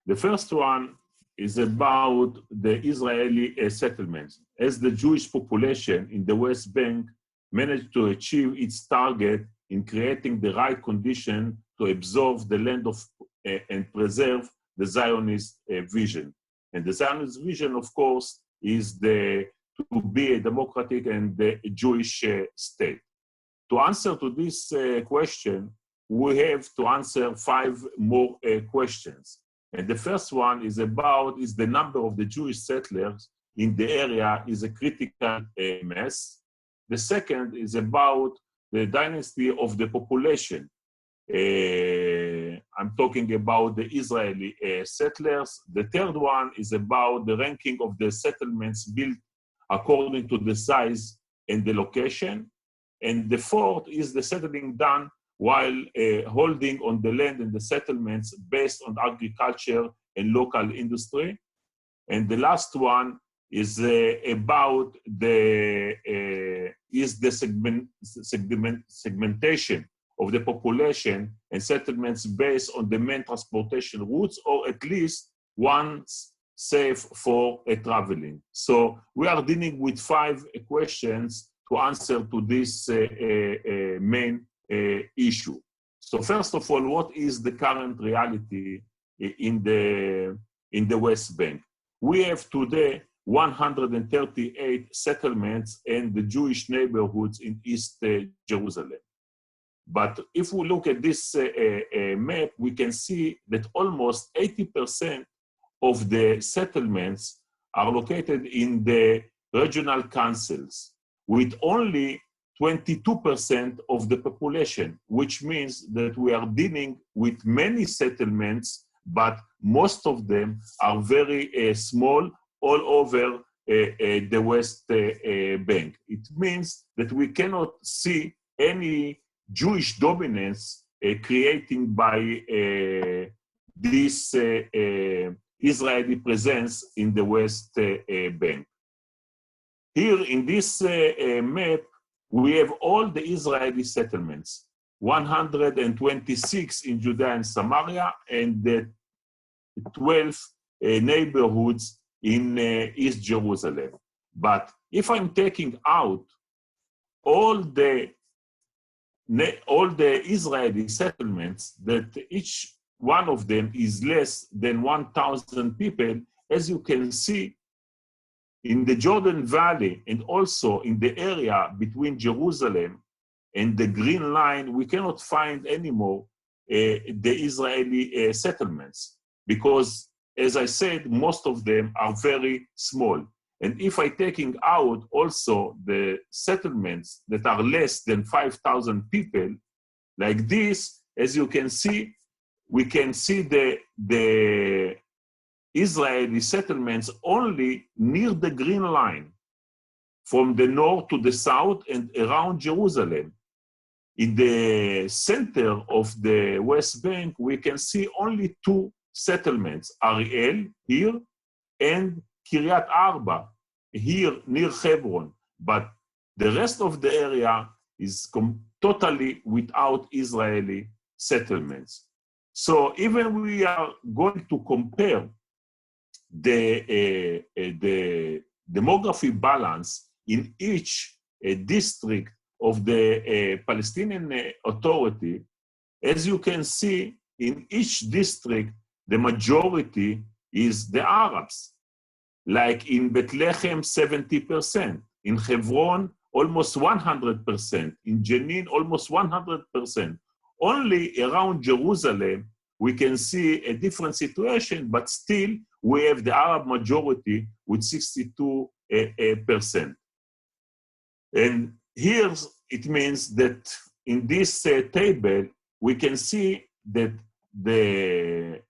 The first one is about the Israeli settlements. As the Jewish population in the West Bank managed to achieve its target in creating the right condition to absorb the land of and preserve the Zionist vision. And the Zionist vision, of course, is to be a democratic and Jewish state. To answer to this question, we have to answer 5 more questions. And the first one is the number of the Jewish settlers in the area is a critical mass. The second is about the dynasty of the population. I'm talking about the Israeli settlers. The third one is about the ranking of the settlements built according to the size and the location. And the fourth is the settling done while holding on the land and the settlements based on agriculture and local industry. And the last one is about the segmentation of the population and settlements based on the main transportation routes, or at least ones safe for traveling. So we are dealing with 5 questions to answer to this main issue. So first of all, what is the current reality in the West Bank? We have today 138 settlements and the Jewish neighborhoods in East Jerusalem. But if we look at this map, we can see that almost 80% of the settlements are located in the regional councils, with only 22% of the population, which means that we are dealing with many settlements, but most of them are very small all over the West Bank. It means that we cannot see any Jewish dominance creating by this Israeli presence in the West Bank. Here in this map, we have all the Israeli settlements, 126 in Judea and Samaria, and the 12 neighborhoods in East Jerusalem. But if I'm taking out all the Israeli settlements, that each one of them is less than 1,000 people, as you can see, in the Jordan Valley and also in the area between Jerusalem and the Green Line, we cannot find anymore the Israeli settlements because, as I said, most of them are very small. And if I'm taking out also the settlements that are less than 5,000 people, like this, as you can see, we can see the Israeli settlements only near the Green Line, from the north to the south and around Jerusalem. In the center of the West Bank, we can see only 2 settlements, Ariel here and Kiryat Arba here near Hebron. But the rest of the area is totally without Israeli settlements. So even we are going to compare the demography balance in each district of the Palestinian Authority, as you can see, in each district, the majority is the Arabs. Like in Bethlehem, 70%. In Hebron, almost 100%. In Jenin, almost 100%. Only around Jerusalem, we can see a different situation, but still we have the Arab majority with 62%. And here it means that in this table, we can see that the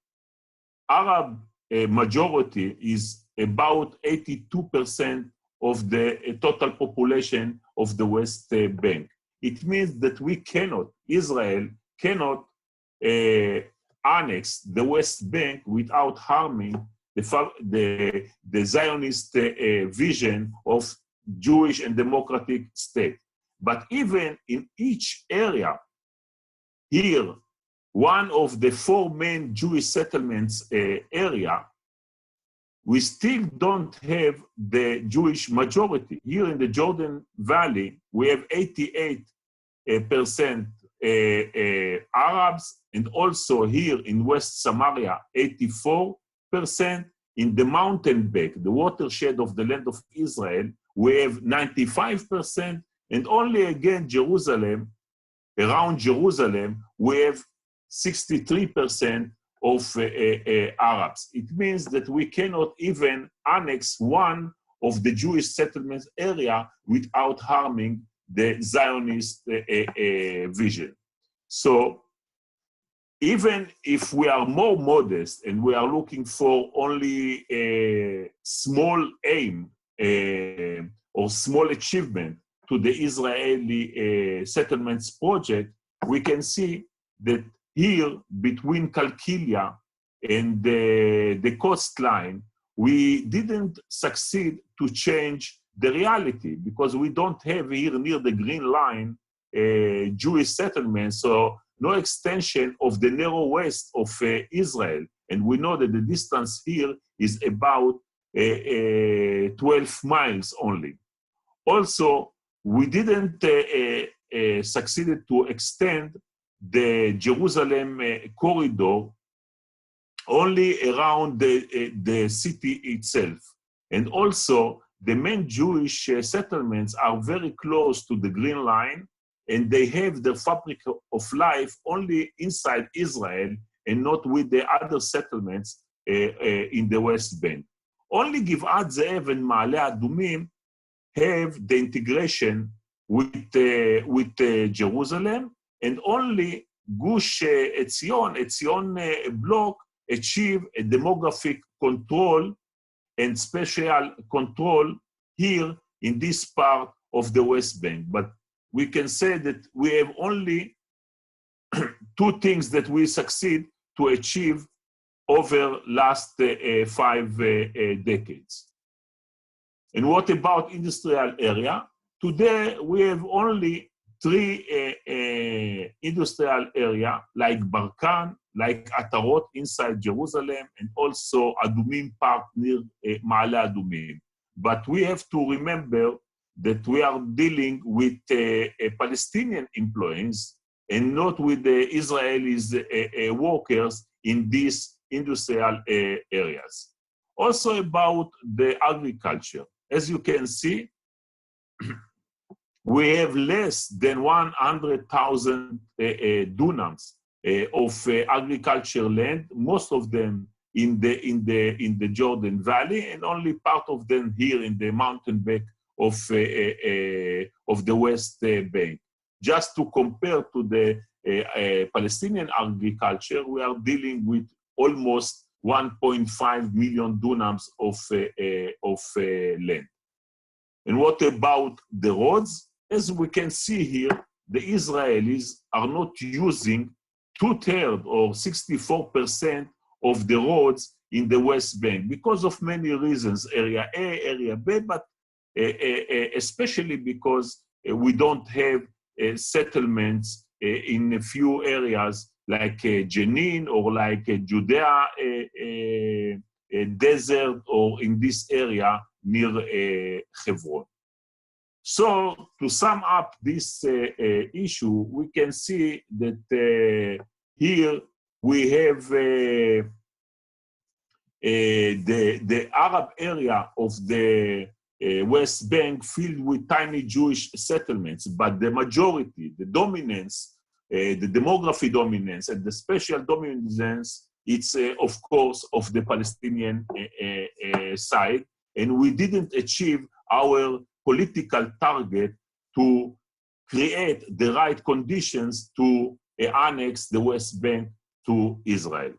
Arab majority is about 82% of the total population of the West Bank. It means that Israel cannot annex the West Bank without harming the Zionist vision of Jewish and democratic state. But even in each area, here one of the 4 main Jewish settlements area, we still don't have the Jewish majority. Here in the Jordan Valley, we have 88% Arabs, and also here in West Samaria, 84%. In the mountain back, the watershed of the land of Israel, we have 95%, and only again Jerusalem, around Jerusalem, we have 63% of Arabs. It means that we cannot even annex one of the Jewish settlements area without harming the Zionist vision. So even if we are more modest and we are looking for only a small aim or small achievement to the Israeli settlements project, we can see that here between Kalkilia and the coastline, we didn't succeed to change the reality because we don't have here near the Green Line Jewish settlements, so no extension of the narrow west of Israel. And we know that the distance here is about 12 miles only. Also, we didn't succeed to extend the Jerusalem corridor only around the city itself. And also, the main Jewish settlements are very close to the Green Line, and they have their fabric of life only inside Israel and not with the other settlements in the West Bank. Only Givat Ze'ev and Ma'ale Adumim have the integration with Jerusalem, and only Gush Etzion block achieve a demographic control and special control here in this part of the West Bank. But we can say that we have only 2 things that we succeed to achieve over last 5 decades. And what about industrial area? Today, we have only 3 industrial area like Barkan, like Atarot inside Jerusalem, and also Adumim Park near Ma'ale Adumim. But we have to remember that we are dealing with Palestinian employees and not with the Israelis workers in these industrial areas. Also about the agriculture. As you can see, we have less than 100,000 dunams of agriculture land, most of them in the Jordan Valley, and only part of them here in the mountain back of the West Bank. Just to compare to the Palestinian agriculture, we are dealing with almost 1.5 million dunams of land. And what about the roads? As we can see here, the Israelis are not using 2/3 or 64% of the roads in the West Bank because of many reasons, area A, area B, but especially because we don't have settlements in a few areas like Jenin or like Judea desert, or in this area near Hebron. So to sum up this issue, we can see that here we have the Arab area of the West Bank filled with tiny Jewish settlements, but the majority, the dominance, the demography dominance and the special dominance, it's of course of the Palestinian side, and we didn't achieve our political target to create the right conditions to annex the West Bank to Israel.